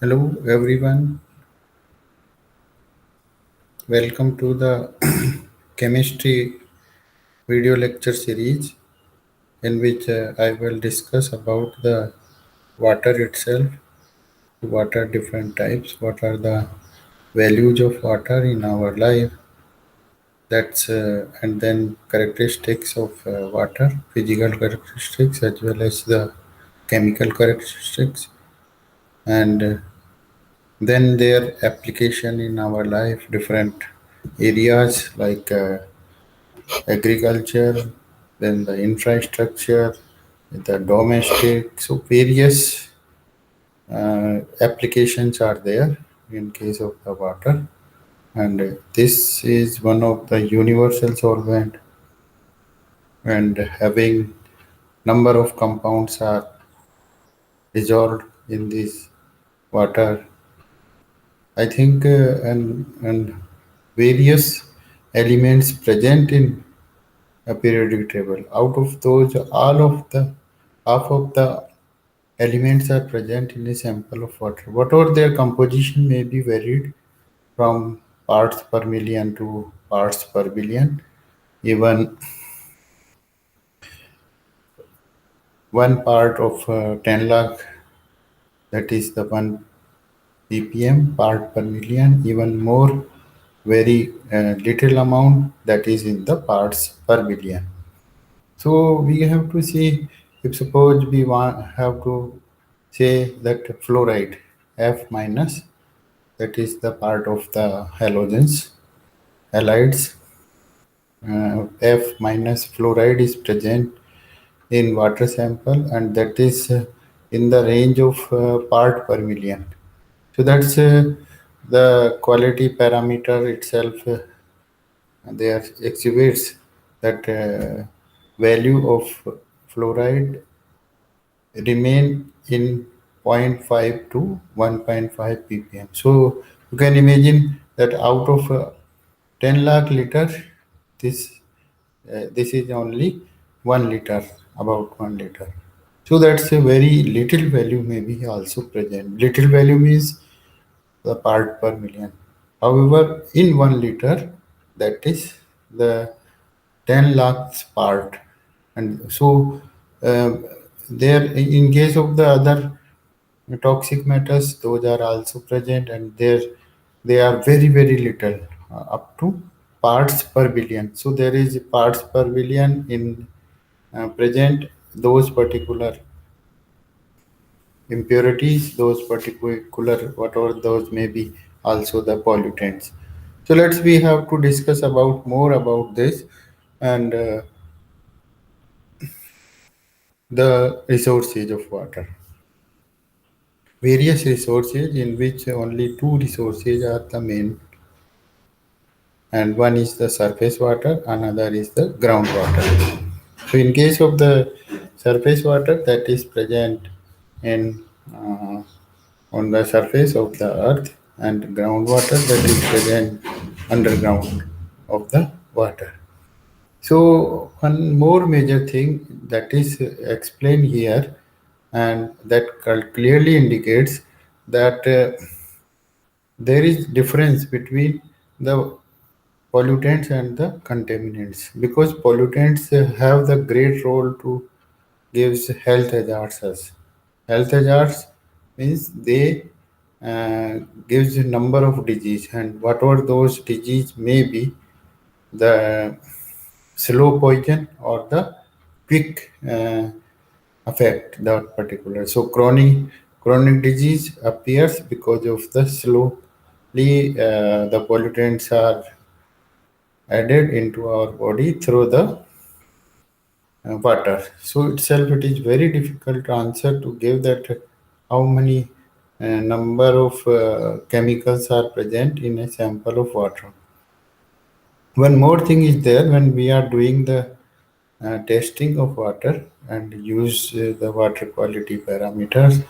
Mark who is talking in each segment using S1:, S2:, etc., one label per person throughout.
S1: Hello everyone, welcome to the chemistry video lecture series in which I will discuss about the water itself, what are different types, what are the values of water in our life, and then characteristics of water, physical characteristics as well as the chemical characteristics, and then their application in our life, different areas like agriculture, then the infrastructure, the domestic. So various applications are there in case of the water, and this is one of the universal solvent. And having number of compounds are dissolved in this water. I think and various elements present in a periodic table. Out of those, all of the half of the elements are present in a sample of water. Whatever their composition may be varied from parts per million to parts per billion. Even one part of 10 lakh, that is the 1 ppm part per million, even more very little amount, that is in the parts per billion. So we have to see, if suppose we have to say that fluoride F minus, that is the part of the halogens, halides. F minus fluoride is present in water sample, and that is in the range of part per million. So that's the quality parameter itself. There exhibits that value of fluoride remain in zero point 0.5 to 1.5 ppm. So you can imagine that out of 10 lakh liter, this is only 1 liter, about 1 liter. So that's a very little value may be also present. Little value means the part per million. However, in 1 liter, that is the 10 lakhs part. And so uh, there, in case of the other toxic metals, those are also present, and there they are very very little, up to parts per billion. So there is parts per billion in present those particular impurities, those particular whatever those may be, also the pollutants. So let's we have to discuss about more about this, and the resources of water. Various resources in which only two resources are the main, and one is the surface water, another is the groundwater. So in case of the surface water, that is present in on the surface of the earth, and groundwater, that is present underground of the water. So one more major thing that is explained here, and that clearly indicates that there is difference between the pollutants and the contaminants, because pollutants have the great role to gives health hazards us. Health hazards means they gives a number of disease, and whatever those disease may be, the slow poison or the quick affect that particular. So chronic disease appears because of the slowly the pollutants are added into our body through the water. So itself it is very difficult to answer to give that how many number of chemicals are present in a sample of water. One more thing is there, when we are doing the testing of water and use the water quality parameters,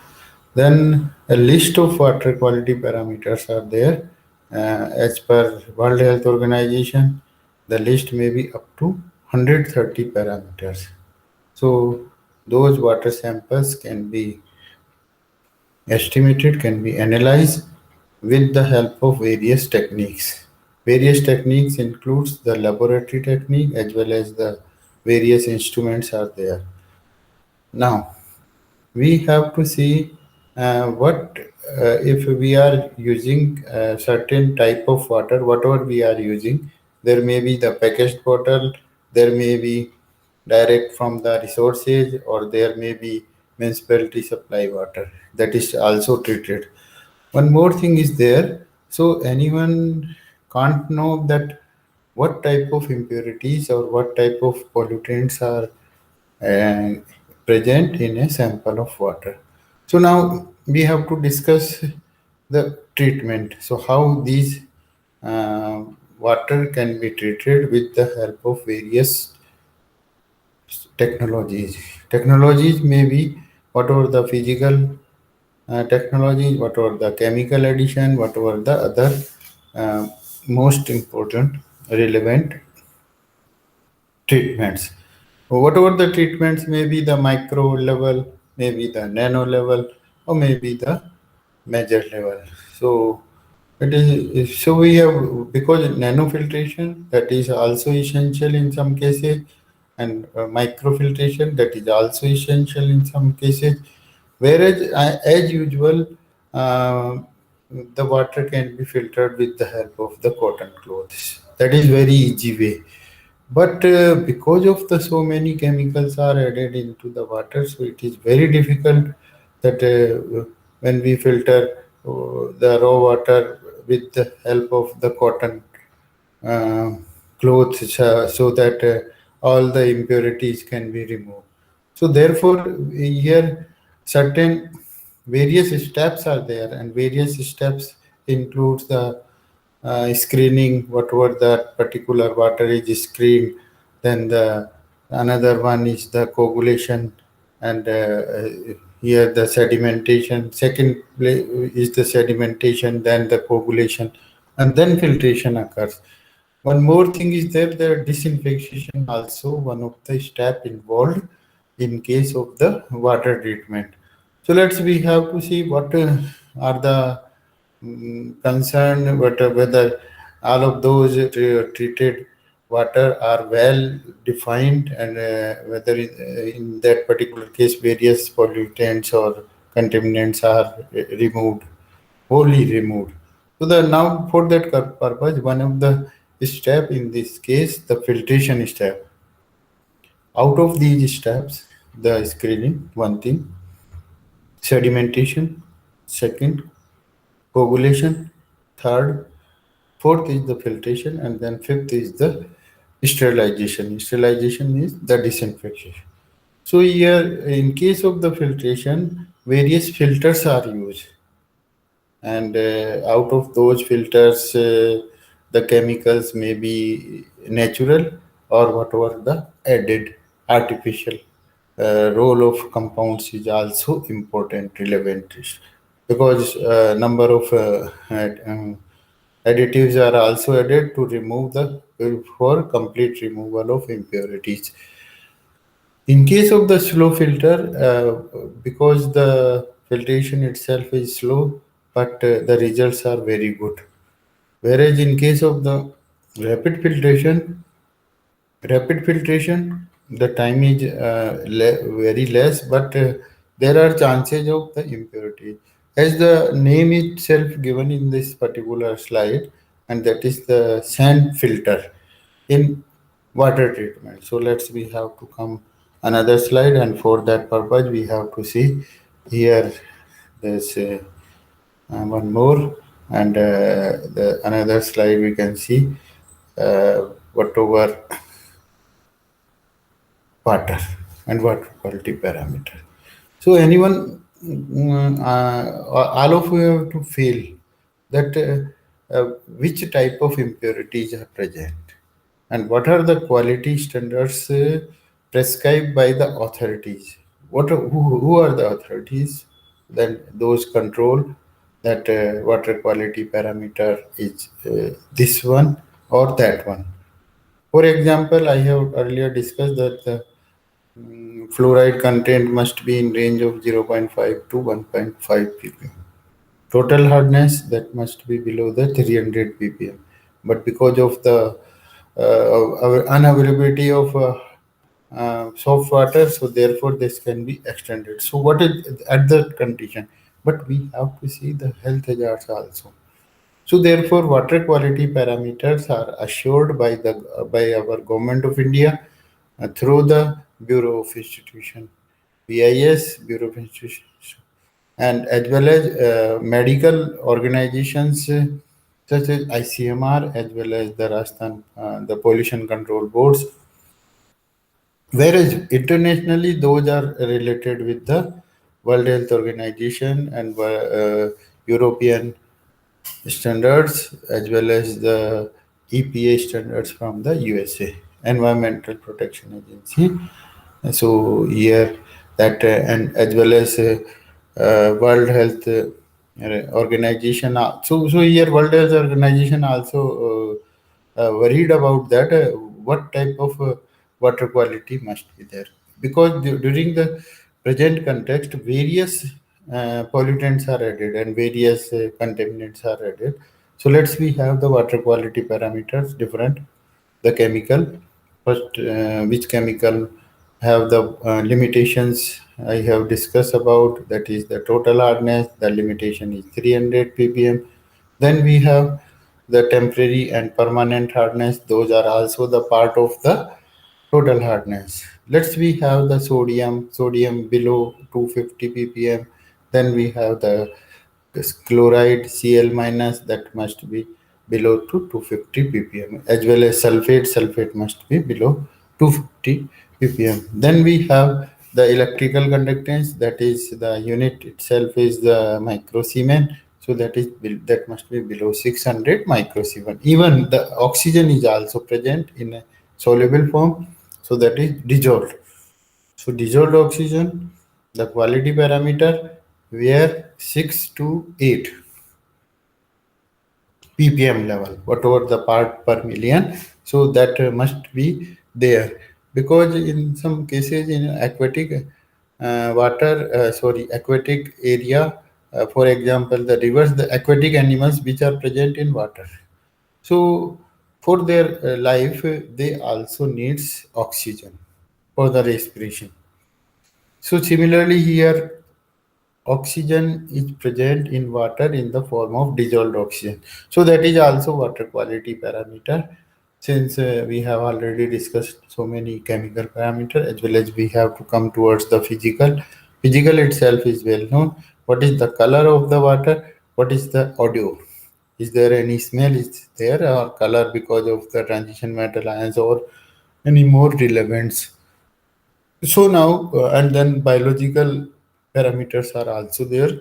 S1: then a list of water quality parameters are there. As per World Health Organization, the list may be up to 130 parameters. So those water samples can be estimated can be analyzed with the help of various techniques. Various techniques includes the laboratory technique as well as the various instruments are there. Now we have to see what if we are using a certain type of water, whatever we are using. There may be the packaged bottle, there may be direct from the resources, or there may be municipality supply water that is also treated. One more thing is there, so anyone can't know that what type of impurities or what type of pollutants are and present in a sample of water. So now we have to discuss the treatment. So how these uh, water can be treated with the help of various technologies. Technologies may be whatever the physical technology, whatever the chemical addition, whatever the other uh, most important relevant treatments. Whatever the treatments may be the micro level, maybe the nano level, or maybe the major level. So it is so we have because nanofiltration that is also essential in some cases, and microfiltration that is also essential in some cases. Whereas as usual, uh, the water can be filtered with the help of the cotton clothes. That is very easy way, but because of the so many chemicals are added into the water, so it is very difficult that when we filter the raw water with the help of the cotton uh, clothes, so that all the impurities can be removed. So therefore, here certain various steps are there, and various steps includes the screening, whatever that particular water is screened. Then the another one is the coagulation, and here the sedimentation. Second is the sedimentation, then the coagulation, and then filtration occurs. One more thing is there, the disinfection also one of the step involved in case of the water treatment. So let's we have to see what are the concern whether all of those treated water are well defined, and whether in that particular case various pollutants or contaminants are removed, wholly removed. So the now for that purpose, one of the step in this case, the filtration step. Out of these steps, the screening, one thing, sedimentation, second, coagulation, third, fourth is the filtration, and then fifth is the sterilization. Sterilization is the disinfection. So here, in case of the filtration, various filters are used, and out of those filters, the chemicals may be natural or whatever the added artificial. Role of compounds is also important, relevant, because number of additives are also added to remove the for complete removal of impurities. In case of the slow filter, because the filtration itself is slow, but the results are very good. Whereas in case of the rapid filtration, rapid filtration, the time is very less, but there are chances of the impurity. As the name itself given in this particular slide, and that is the sand filter in water treatment. So let's we have to come another slide, and for that purpose we have to see here there's one more, and the another slide we can see whatever water and water quality parameter. So anyone, all of you have to feel that which type of impurities are present, and what are the quality standards prescribed by the authorities. Who are the authorities? Then those control that water quality parameter is this one or that one. For example, I have earlier discussed that Fluoride content must be in range of 0.5 to 1.5 ppm. Total hardness that must be below the 300 ppm. But because of the unavailability of soft water, so therefore this can be extended. So what is at that condition? But we have to see the health hazards also. So therefore, water quality parameters are assured by our government of India through the Bureau of Institution, BIS, Bureau of Institution, and as well as medical organizations such as ICMR, as well as the Rajasthan, the pollution control boards. Whereas internationally, those are related with the World Health Organization and European standards, as well as the EPA standards from the USA, Environmental Protection Agency. So here that and as well as World Health Organization. So here World Health Organization also worried about that what type of water quality must be there, because during the present context various pollutants are added and various contaminants are added. So let's we have the water quality parameters different. The chemical first, which chemical have the limitations I have discussed about, that is the total hardness, the limitation is 300 ppm. Then we have the temporary and permanent hardness, those are also the part of the total hardness. Let's we have the sodium below 250 ppm. Then we have the this chloride Cl minus, that must be below to 250 ppm, as well as sulfate must be below 250 ppm. Then we have the electrical conductance, that is the unit itself is the microsiemens. So that must be below 600 microsiemens. Even the oxygen is also present in a soluble form, so that is dissolved. So dissolved oxygen, the quality parameter were 6 to 8 ppm level, whatever the part per million. So that must be there, because in some cases in aquatic aquatic area, for example, the rivers, the aquatic animals which are present in water. So for their life, they also needs oxygen for the respiration. So similarly here, oxygen is present in water in the form of dissolved oxygen. So that is also water quality parameter. Since we have already discussed so many chemical parameter, as well as we have to come towards the physical. Physical itself is well known. What is the color of the water? What is the audio? Is there any smell is there or color because of the transition metal ions or any more relevance? So now, and then biological parameters are also there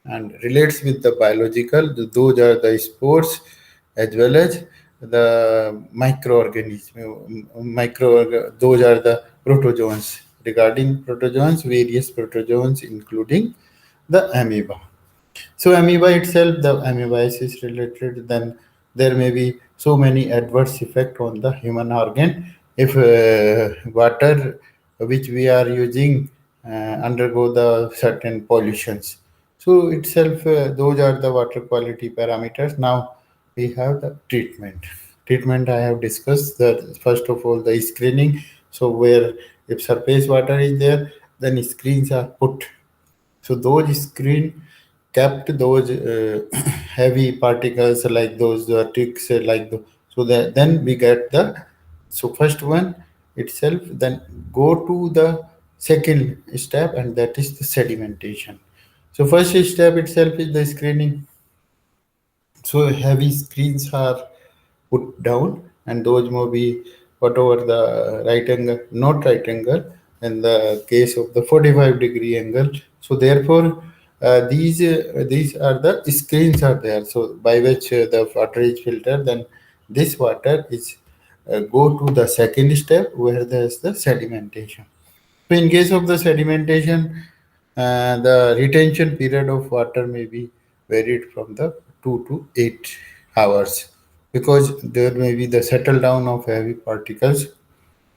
S1: and relates with the biological. Those are the spores as well as the microorganism. Those are the protozoans. Regarding protozoans, various protozoans, including the amoeba. So amoeba itself, the amoebiasis is related, then there may be so many adverse effect on the human organ if water which we are using undergo the certain pollutions. So itself, those are the water quality parameters. Now we have the treatment. Treatment I have discussed that first of all the screening. So where if surface water is there, then screens are put, so those screen kept those heavy particles like those ticks so that then we get the, so first one itself, then go to the second step, and that is the sedimentation. So first step itself is the screening. So heavy screens are put down, and those may be whatever the right angle, not right angle, in the case of the 45-degree angle. So therefore, these are the screens are there. So by which the water is filtered, then this water is go to the second step where there is the sedimentation. So in case of the sedimentation, the retention period of water may be varied from the 2 to 8 hours, because there may be the settle down of heavy particles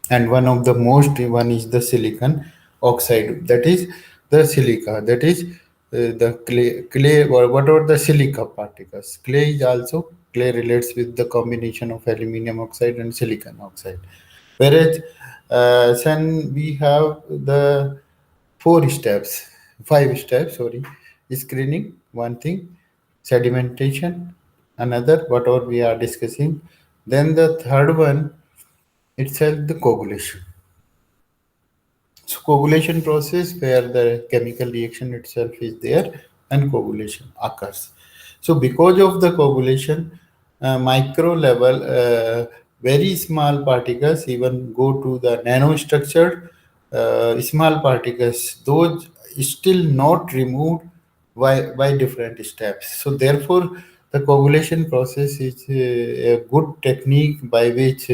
S1: and one of the most one is the silicon oxide, that is the silica, that is the clay or whatever the silica particles. Clay is also, clay relates with the combination of aluminum oxide and silicon oxide, whereas then we have the four steps, five steps, sorry. Screening, one thing, sedimentation, another, whatever we are discussing. Then the third one itself, the coagulation. So coagulation process where the chemical reaction itself is there and coagulation occurs. So because of the coagulation, micro level, very small particles even go to the nanostructured small particles. Those still not removed by different steps. So therefore, the coagulation process is a good technique by which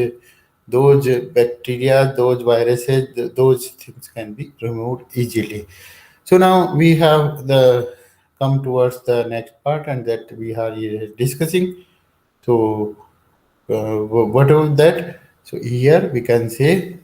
S1: those bacteria, those viruses, those things can be removed easily. So now we have the come towards the next part, and that we are discussing. So whatever that, so here we can say,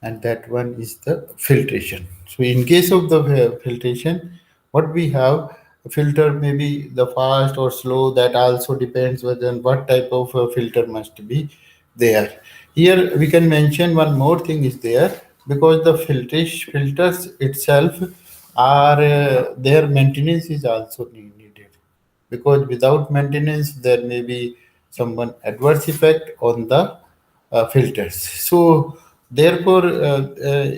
S1: and that one is the filtration. So in case of the filtration, what we have, filter maybe the fast or slow, that also depends whether what type of filter must be there. Here we can mention one more thing is there, because the filters itself are their maintenance is also needed, because without maintenance there may be someone adverse effect on the filters. So therefore,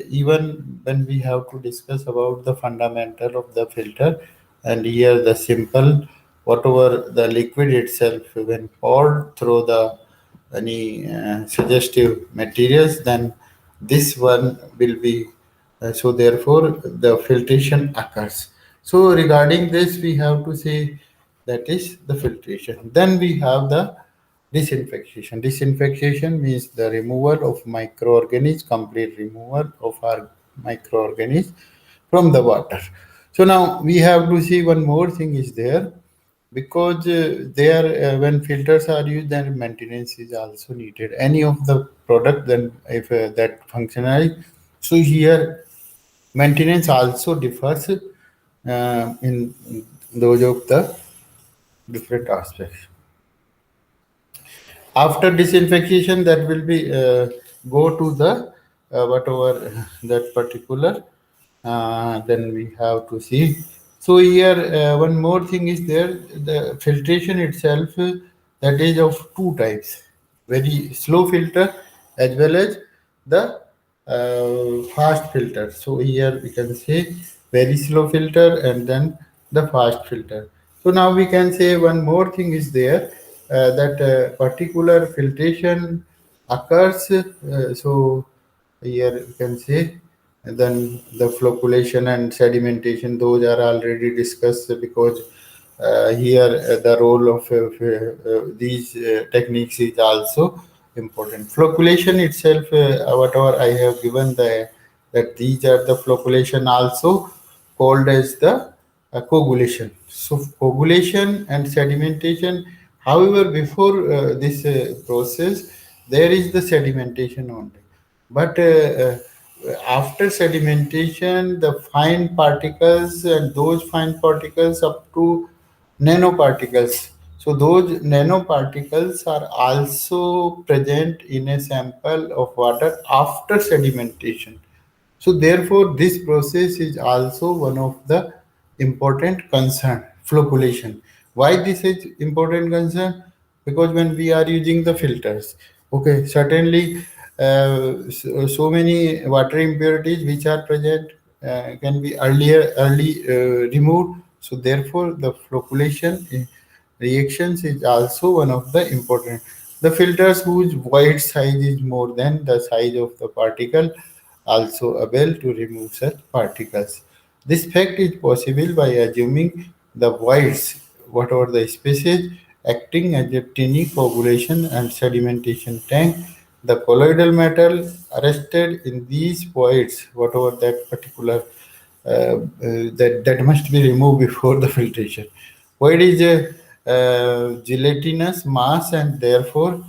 S1: even when we have to discuss about the fundamental of the filter, and here the simple, whatever the liquid itself when poured through the any suggestive materials, then this one will be so therefore the filtration occurs. So regarding this we have to say that is the filtration. Then we have the disinfection. Disinfection means the removal of microorganisms, complete removal of our microorganisms from the water. So now we have to see one more thing is there, because there when filters are used, then maintenance is also needed. Any of the product, then if that functional, so here maintenance also differs in those of the different aspects. After disinfection, that will be go to the whatever that particular, then we have to see. So here one more thing is there, the filtration itself, that is of two types, very slow filter as well as the fast filter. So here we can say very slow filter and then the fast filter. So now we can say one more thing is there, that particular filtration occurs. So here we can say, and then the flocculation and sedimentation, those are already discussed, because here the role of these techniques is also important. Flocculation itself, whatever I have given the, that these are the flocculation also called as the coagulation. So coagulation and sedimentation. However, before this process, there is the sedimentation only. But after sedimentation, the fine particles, and those fine particles up to nanoparticles. So those nanoparticles are also present in a sample of water after sedimentation. So therefore, this process is also one of the important concern, flocculation. Why this is important concern? Because when we are using the filters, okay, certainly so many water impurities which are present can be early removed. So therefore, the flocculation reactions is also one of the important. The filters whose void size is more than the size of the particle also able to remove such particles. This fact is possible by assuming the voids, whatever the species, acting as a tiny coagulation and sedimentation tank. The colloidal metal arrested in these voids, whatever that particular that must be removed before the filtration. Void is a gelatinous mass, and therefore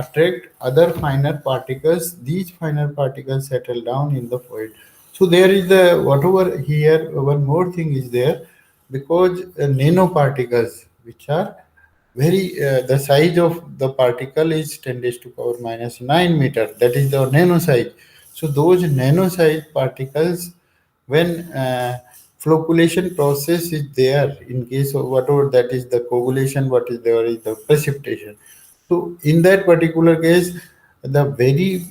S1: attract other finer particles. These finer particles settle down in the fluid. So there is the whatever here. One more thing is there, because nanoparticles, which are very the size of the particle is 10 raised to power minus 9 meter. That is the nano size. So those nano size particles, when flocculation process is there, in case of whatever, that is the coagulation, what is there is the precipitation. So in that particular case, the very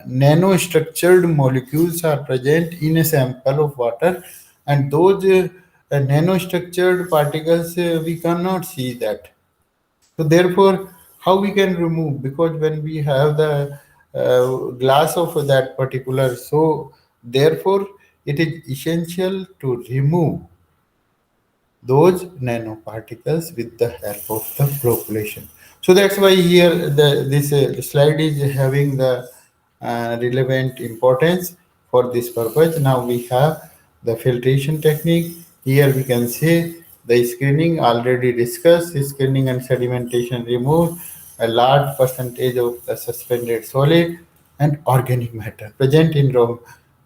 S1: nano structured molecules are present in a sample of water, and those nano structured particles, we cannot see that. So therefore, how we can remove? Because when we have the glass of that particular, so therefore it is essential to remove those nanoparticles with the help of the flocculation. So that's why here this slide is having the relevant importance for this purpose. Now we have the filtration technique. Here we can say the screening already discussed. Screening and sedimentation remove a large percentage of the suspended solid and organic matter present in raw.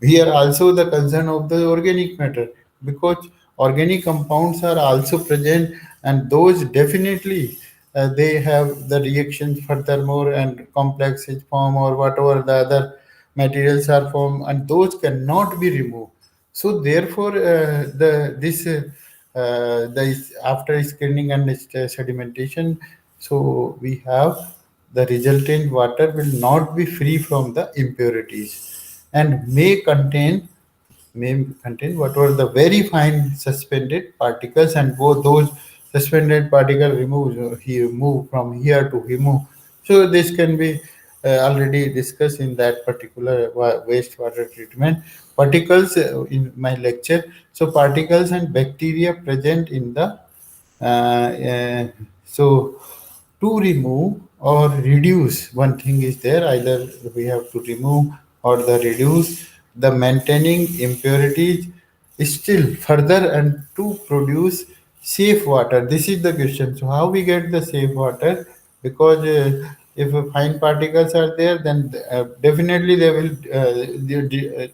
S1: Here also the concern of the organic matter, because organic compounds are also present, and those definitely they have the reactions furthermore, and complexes form or whatever the other materials are formed, and those cannot be removed. So therefore the this the after screening and sedimentation, so we have the resultant water will not be free from the impurities, and may contain whatever the very fine suspended particles, and both those suspended particle remove here move from here to remove. So this can be already discussed in that particular wastewater treatment. Particles in my lecture. So particles and bacteria present in the so to remove or reduce, one thing is there, either we have to remove or the reduce the maintaining impurities still further, and to produce safe water. This is the question. So how we get the safe water? Because if fine particles are there, then definitely they will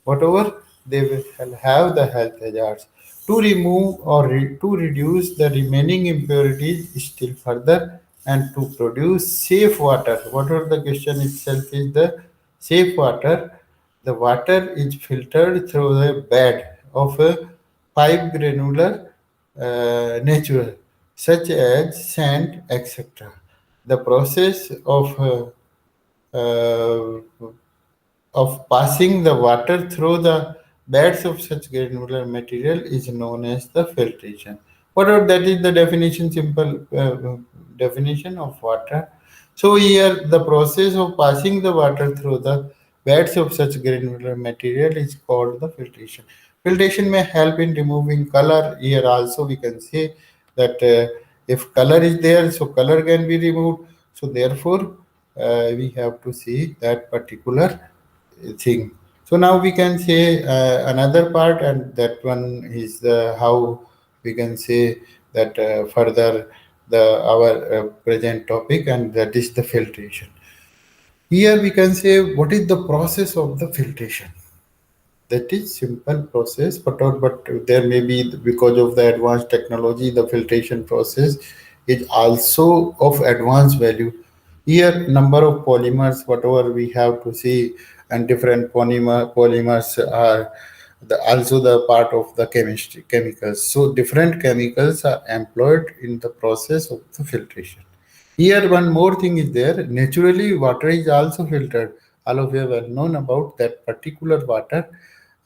S1: whatever, they will have the health hazards. To remove or to reduce the remaining impurities still further, and to produce safe water. Whatever the question itself is the safe water. The water is filtered through the bed of a pipe granular nature, such as sand, etc. The process uh, of passing the water through the beds of such granular material is known as the filtration. Whatever that is the definition, simple definition of water. So here the process of passing the water through the beds of such granular material is called the filtration. Filtration may help in removing color. Here also we can say that if color is there, so color can be removed. So therefore, we have to see that particular thing. So now we can say another part, and that one is the how we can say that further the our present topic, and that is the filtration. Here we can say what is the process of the filtration. That is simple process, but there may be, because of the advanced technology, the filtration process is also of advanced value. Here number of polymers whatever we have to see, and different polymers are also the part of the chemistry chemicals. So different chemicals are employed in the process of the filtration. Here, one more thing is there. Naturally, water is also filtered. All of you have well known about that particular water.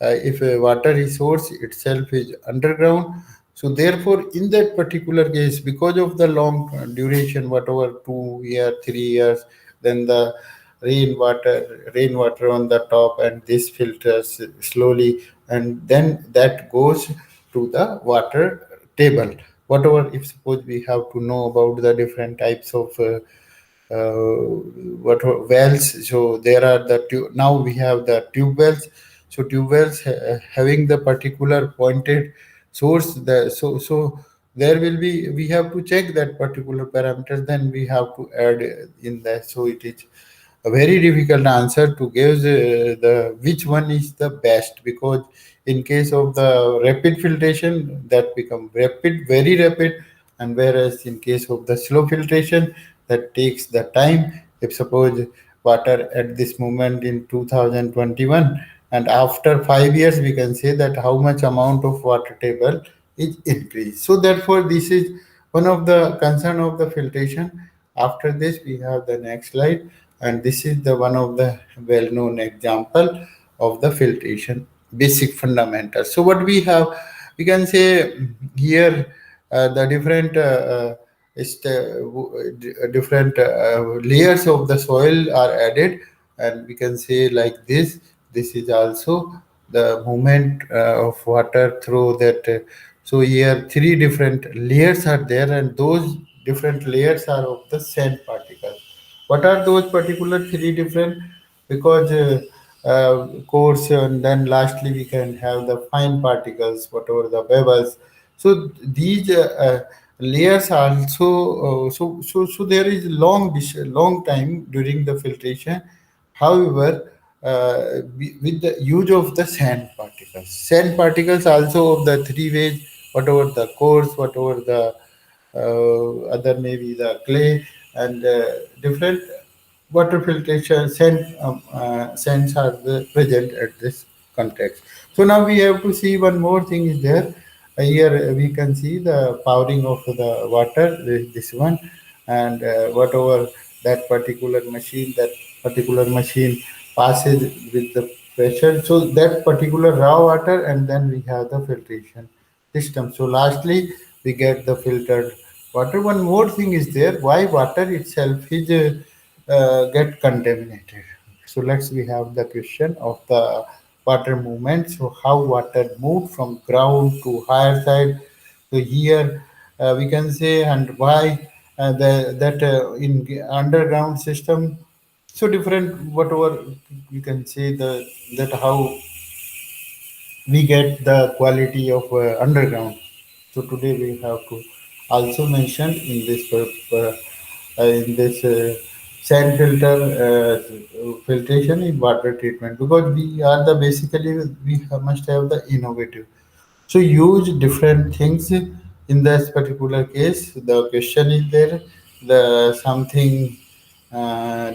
S1: If a water resource itself is underground, so therefore, in that particular case, because of the long duration, whatever 2 year, 3 years, then the rainwater on the top, and this filters slowly, and then that goes to the water table. Whatever, if suppose we have to know about the different types of what wells, so there are the now we have the tube wells. So tube wells having the particular pointed source, the so there will be, we have to check that particular parameters, then we have to add in that. So it is a very difficult answer to give the which one is the best, because in case of the rapid filtration, that become rapid, very rapid, and whereas in case of the slow filtration, that takes the time. If suppose water at this moment in 2021, and after 5 years we can say that how much amount of water table is increased. So therefore this is one of the concern of the filtration. After this we have the next slide, and this is the one of the well known example of the filtration basic fundamentals. So what we have, we can say here, the different different layers of the soil are added, and we can say like this is also the movement of water through that. So here three different layers are there, and those different layers are of the sand particles. What are those particular three different? Because coarse, and then lastly we can have the fine particles, whatever the pebbles. So these layers also, so there is long time during the filtration. However, with the use of the sand particles also of the three ways, whatever the coarse, whatever the other maybe the clay, and different water filtration scents are present at this context. So now we have to see one more thing is there. Here we can see the powering of the water, this one, and whatever that particular machine passes with the pressure. So that particular raw water, and then we have the filtration system. So lastly, we get the filtered water. One more thing is there, why water itself is get contaminated. So let's we have the question of the water movement. So how water moved from ground to higher side. So here we can say, and why that in underground system. So different whatever you can say the that how we get the quality of underground. So today we have to also mention in this sand filtration in water treatment, because we are the basically must have the innovative. So use different things in this particular case. The question is there, the something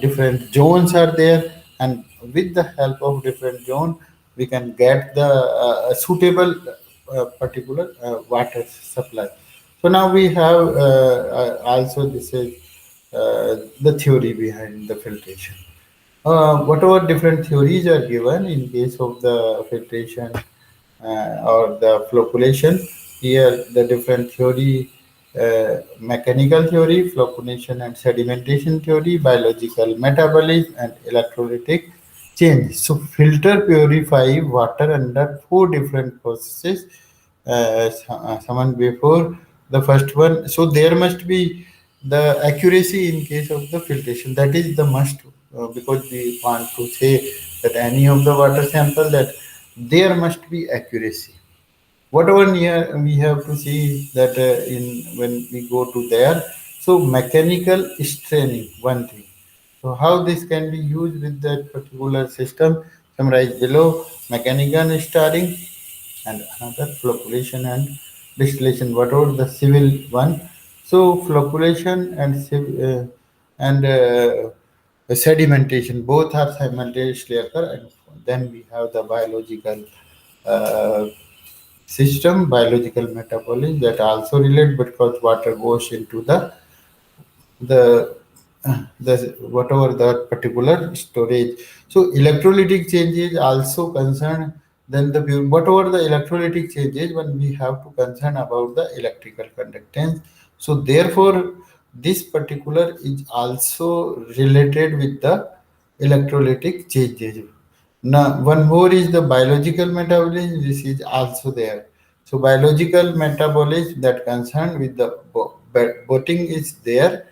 S1: different zones are there, and with the help of different zone, we can get the suitable particular water supply. So now we have also this is the theory behind the filtration. Whatever different theories are given in case of the filtration or the flocculation. Here, the different theory, mechanical theory, flocculation and sedimentation theory, biological metabolism, and electrolytic change. So, filter purify water under four different processes. Someone before the first one. So, there must be the accuracy in case of the filtration. That is the must, because we want to say that any of the water sample, that there must be accuracy. Whatever near we have to see that in when we go to there. So mechanical straining, one thing. So how this can be used with that particular system, summarized below: mechanical stirring, and another flocculation and distillation, whatever the civil one. So flocculation and sedimentation both are simultaneously occur, and then we have the biological uh, system, biological metabolism that also relate, because water goes into the the whatever that particular storage. So electrolytic changes also concern, then the whatever the electrolytic changes, when we have to concern about the electrical conductance. So therefore this particular is also related with the electrolytic changes. Now, one more is the biological metabolism. This is also there. So, biological metabolism that concerned with the boating is there.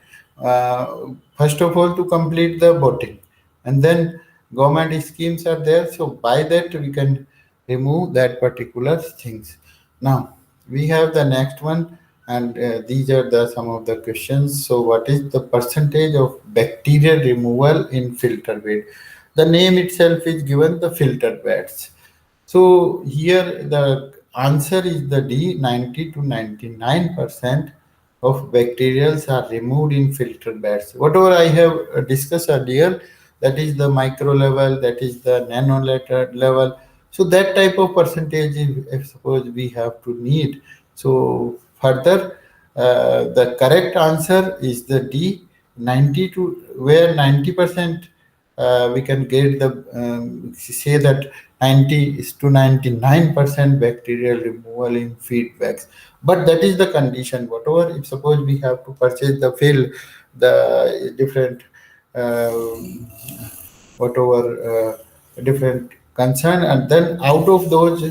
S1: First of all, to complete the boating, and then government schemes are there. So, by that we can remove that particular things. Now, we have the next one, and these are the some of the questions. So, what is the percentage of bacterial removal in filter bed? The name itself is given the filter beds. So here the answer is the D. 90 to 99% of bacterials are removed in filter beds. Whatever I have discussed earlier, that is the micro level, that is the nano level. So that type of percentage, if suppose we have to need. So further, the correct answer is the D. 90 to where 90% we can get the say that 90 is to 99% bacterial removal in feedbacks, but that is the condition. Whatever, if suppose we have to purchase the fill the different whatever different concern, and then out of those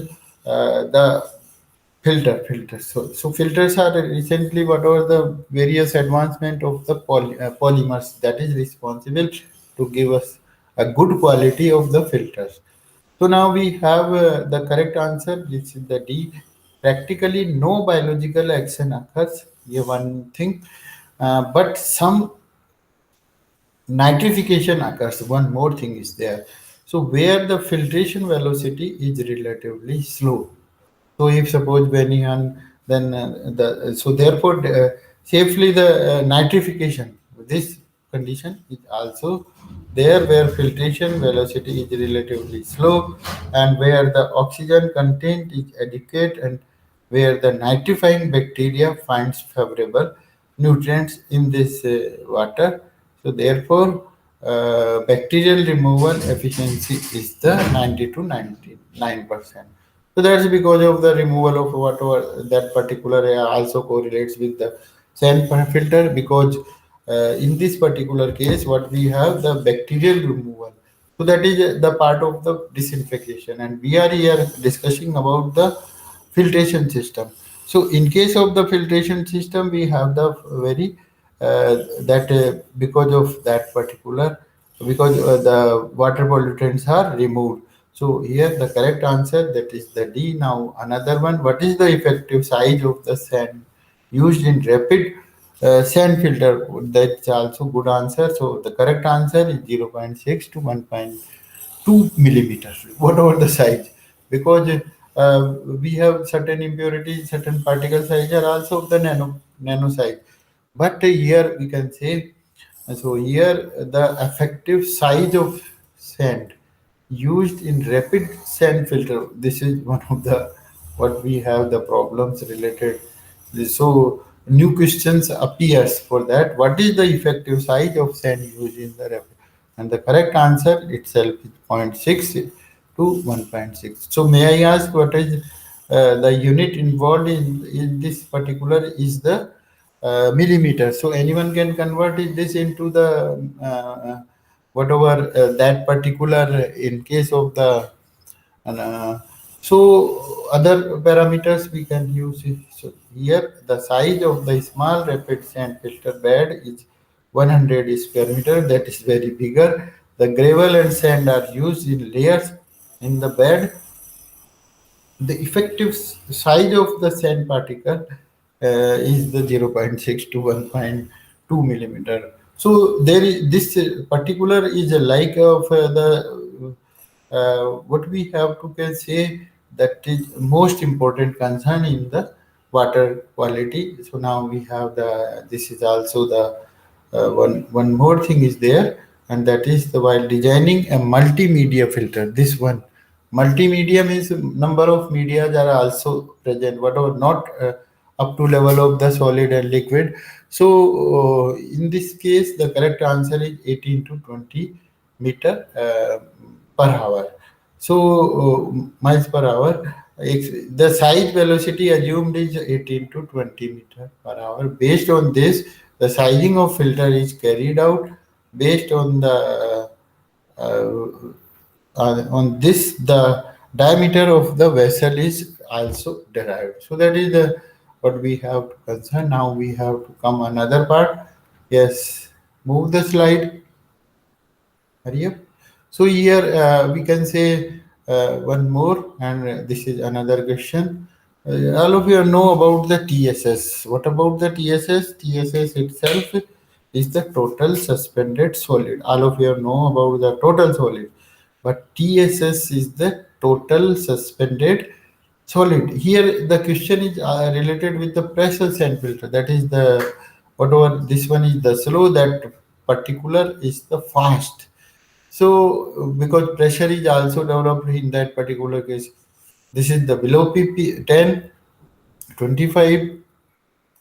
S1: the filters. So filters are recently whatever the various advancement of the polymers that is responsible to give us a good quality of the filters. So now we have the correct answer, which is the D. Practically no biological action occurs. Here one thing, but some nitrification occurs. One more thing is there. So where the filtration velocity is relatively slow. So if suppose when you then the so therefore safely the nitrification, this condition is also there where filtration velocity is relatively slow and where the oxygen content is adequate and where the nitrifying bacteria finds favorable nutrients in this water. So therefore bacterial removal efficiency is the 90 to 99%. So that's because of the removal of whatever that particular area also correlates with the sand filter, because in this particular case what we have the bacterial removal. So that is the part of the disinfection, and we are here discussing about the filtration system. So in case of the filtration system, we have the very that because of that particular, because the water pollutants are removed. So here the correct answer, that is the D. Now another one, what is the effective size of the sand used in rapid sand filter? That's also good answer. So the correct answer is 0.6 to 1.2 millimeters, whatever the size, because we have certain impurities, certain particle size are also of the nano size. But here we can say, so here the effective size of sand used in rapid sand filter. This is one of the what we have the problems related. So new questions appears for that. What is the effective size of sand used in the rapid? And the correct answer itself is zero point 0.6 to 1.6. So may I ask what is the unit involved in this particular is the millimeter. So anyone can convert this into the whatever that particular in case of the so other parameters we can use it. So here the size of the small rapid sand filter bed is 100 square meter. That is very bigger. The gravel and sand are used in layers in the bed. The effective size of the sand particle is the zero point 0.6 to 1.2 millimeter. So there is this particular is a like of the what we have to can say that is most important concern in the water quality. So now we have the this is also the one more thing is there, and that is the while designing a multimedia filter. This one multimedia means number of medias are also present, whatever not up to level of the solid and liquid. So in this case, the correct answer is 18 to 20 meter per hour. So miles per hour. The size velocity assumed is 18 to 20 meter per hour. Based on this, the sizing of filter is carried out based on the on this the diameter of the vessel is also derived. So that is the what we have to concern. Now we have to come another part. Yes, move the slide. Hurry up. So here we can say one more, and this is another question. All of you know about the TSS. What about the TSS? TSS itself is the total suspended solid. All of you know about the total solid, but TSS is the total suspended solid. Here, the question is related with the pressure sand filter. That is the whatever this one is the slow. That particular is the fast. So, because pressure is also developed in that particular case, this is the below PP 10, 25,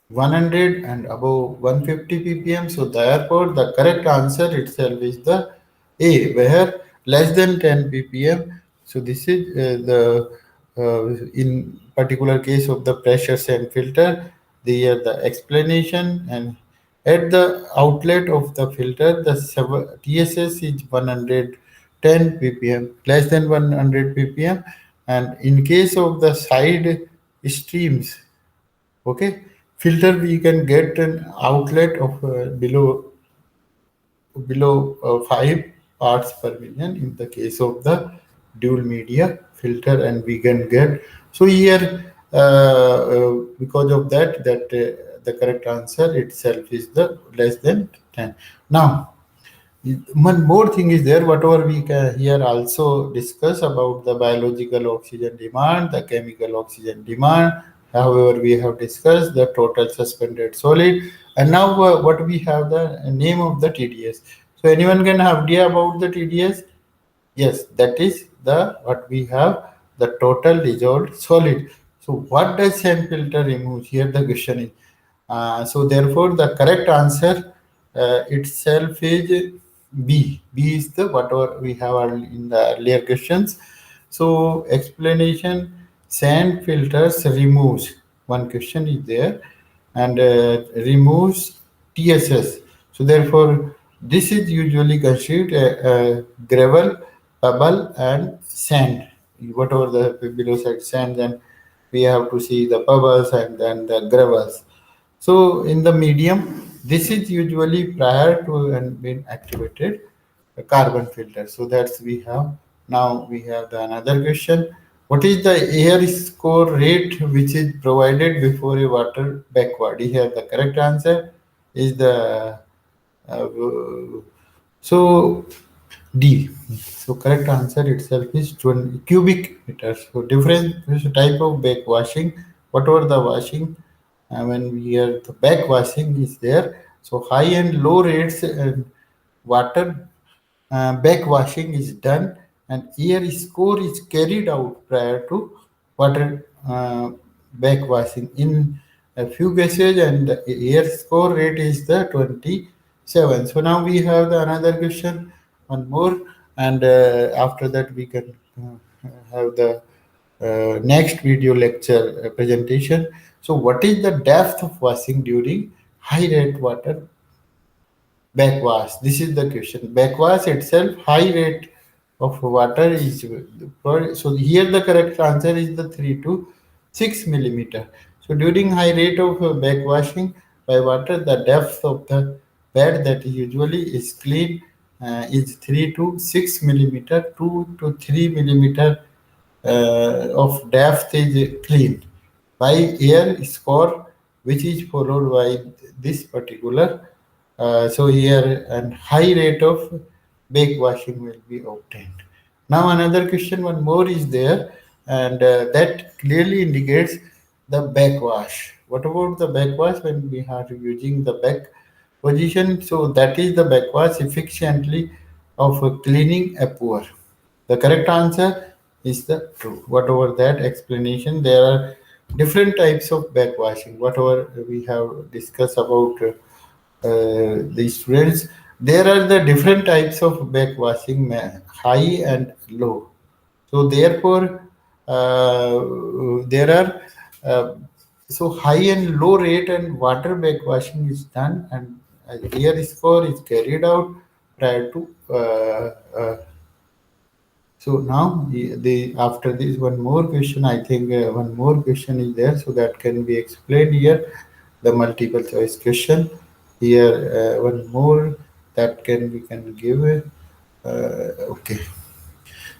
S1: 100 and above 150 ppm. So therefore, the correct answer itself is the A, where less than 10 ppm. So this is in particular case of the pressure sand filter, the explanation, and at the outlet of the filter, the TSS is 110 ppm, less than 100 ppm, and in case of the side streams, okay, filter, we can get an outlet of below 5 parts per million in the case of the dual media filter, and we can get, so here because of that the correct answer itself is the less than 10. Now one more thing is there, whatever we can here also discuss about the biological oxygen demand, the chemical oxygen demand. However, we have discussed the total suspended solid, and now what we have the name of the TDS. So anyone can have idea about the TDS? Yes, that is the what we have, the total dissolved solid. So what does sand filter remove? Here the question is. So therefore, the correct answer itself is B. B is the whatever we have in the earlier questions. So explanation: sand filters removes, one question is there, and removes TSS. So therefore, this is usually considered gravel, pebble, and sand. Whatever the below side sand, then we have to see the pebbles and then the gravels. So in the medium, this is usually prior to and being activated a carbon filter. So that's we have. Now we have the another question. What is the air score rate which is provided before a water backward? Here the correct answer is the uh, so D. So correct answer itself is 20 cubic meters. So different type of backwashing. Whatever the washing, when we are the backwashing is there. So high and low rates and water backwashing is done, and air score is carried out prior to water backwashing in a few gases, and the air score rate is the 27. So now we have the another question, one more, and after that we can have the next video lecture presentation. So what is the depth of washing during high rate water backwash? This is the question. Backwash itself, high rate of water is so here the correct answer is the 3 to 6 millimeter. So during high rate of backwashing by water, the depth of the bed that usually is clean is 3 to 6 millimeter. 2 to 3 millimeter of depth is clean by air score, which is followed by this particular. So here and high rate of backwashing will be obtained. Now another question, one more is there, and that clearly indicates the backwash. What about the backwash when we are using the back position? So that is the backwash efficiently of cleaning a pore. The correct answer is the true. Whatever that explanation, there are different types of backwashing. Whatever we have discussed about the students, there are the different types of backwashing, high and low. So therefore, there are so high and low rate and water backwashing is done, and air score is carried out prior to so now the after this one more question, I think one more question is there, so that can be explained here. The multiple choice question here, one more that can we can give. Okay,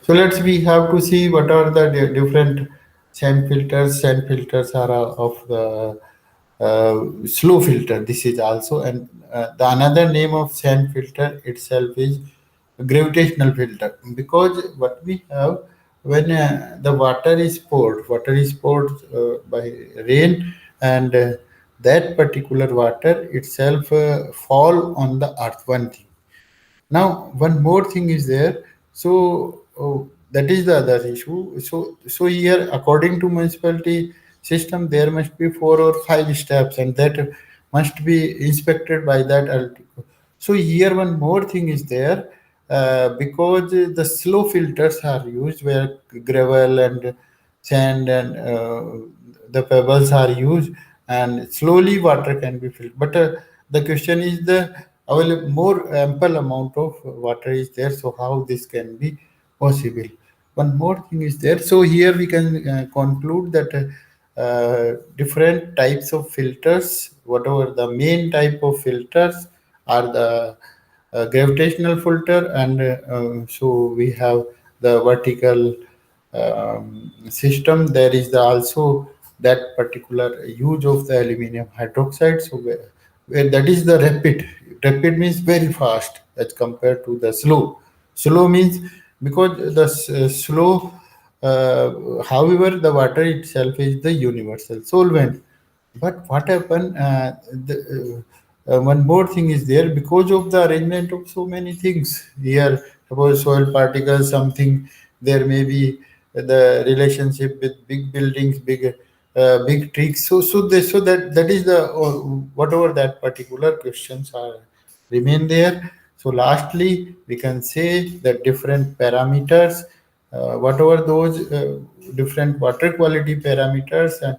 S1: so let's we have to see what are the different sand filters are of the slow filter. This is also, and the another name of sand filter itself is gravitational filter, because what we have when water is poured by rain, and that particular water itself fall on the earth. One thing. Now, one more thing is there. So that is the other issue. So here, according to municipality system, there must be 4 or 5 steps, and that must be inspected by that. So here, one more thing is there, because the slow filters are used where gravel and sand and the pebbles are used, and slowly water can be filled. But the question is the more ample amount of water is there, so how this can be possible? One more thing is there. So here we can conclude that different types of filters, whatever the main type of filters are the gravitational filter, and so we have the vertical system. There is also that particular use of the aluminum hydroxide. So where that is the rapid means very fast as compared to the slow means, because the slow, however, the water itself is the universal solvent. But what happened? One more thing is there, because of the arrangement of so many things here. Suppose soil particles, something there may be the relationship with big buildings, big trees. So that is the whatever that particular questions are remain there. So lastly, we can say that different parameters, whatever those different water quality parameters, and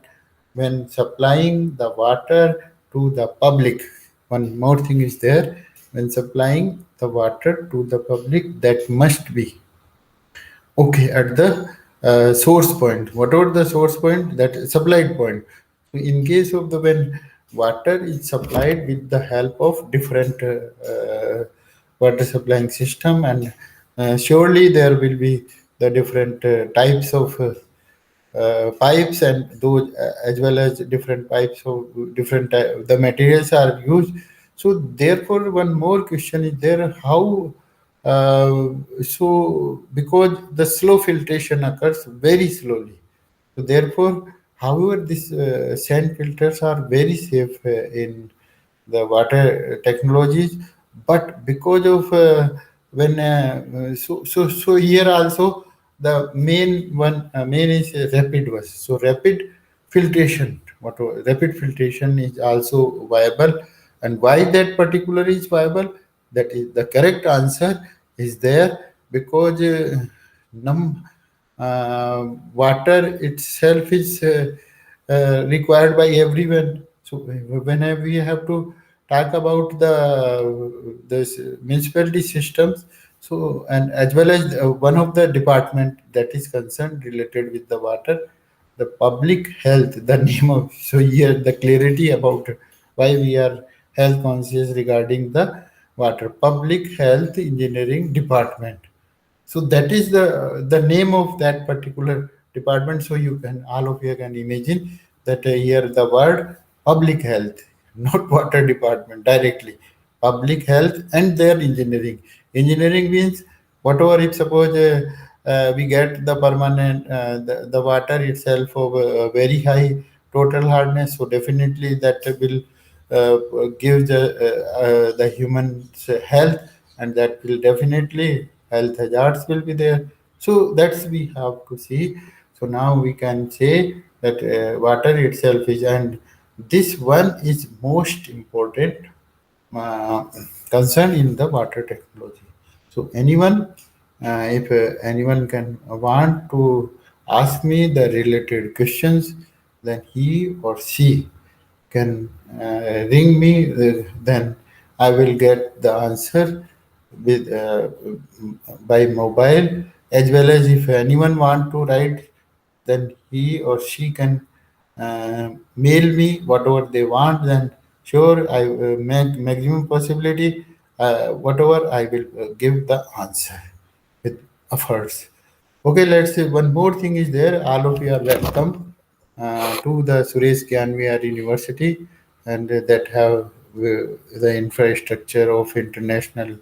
S1: when supplying the water to the public. One more thing is there, when supplying the water to the public, that must be okay at the source point, whatever the source point, that supplied point. So in case of the when water is supplied with the help of different water supplying system, and surely there will be the different types of pipes, and those as well as different pipes of different the materials are used. So therefore one more question is there, how so because the slow filtration occurs very slowly, so therefore, however, these sand filters are very safe in the water technologies, but because of so here also the main is rapid was, so rapid filtration is also viable. And why that particular is viable, that is the correct answer is there, because num water itself is required by everyone. So whenever we have to talk about the municipality systems, so and as well as one of the department that is concerned related with the water, the public health, the name of, so here the clarity about why we are health conscious regarding the water, public health engineering department. So that is the name of that particular department. So you can, all of you can imagine that here the word public health, not water department directly, public health and their engineering. Engineering means whatever, if suppose we get the permanent the water itself of very high total hardness, so definitely that will give the human's health, and that will definitely health hazards will be there. So that's we have to see. So now we can say that water itself is, and this one is most important uh, concern in the water technology. So anyone, if anyone can want to ask me the related questions, then he or she can ring me. Then I will get the answer with by mobile, as well as if anyone want to write, then he or she can mail me whatever they want. Then sure, I make maximum possibility whatever I will give the answer with efforts. Okay, let's see. One more thing is there. All of you are welcome to the Suresh Gyanviar University, and that have the infrastructure of international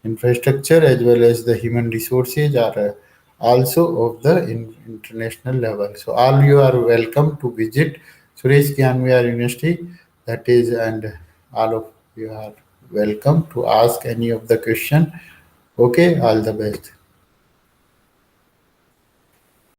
S1: infrastructure as well as the human resources are also of the international level. So all you are welcome to visit Suresh Gyanviar University. That is, and all of you are welcome to ask any of the question. Okay, all the best.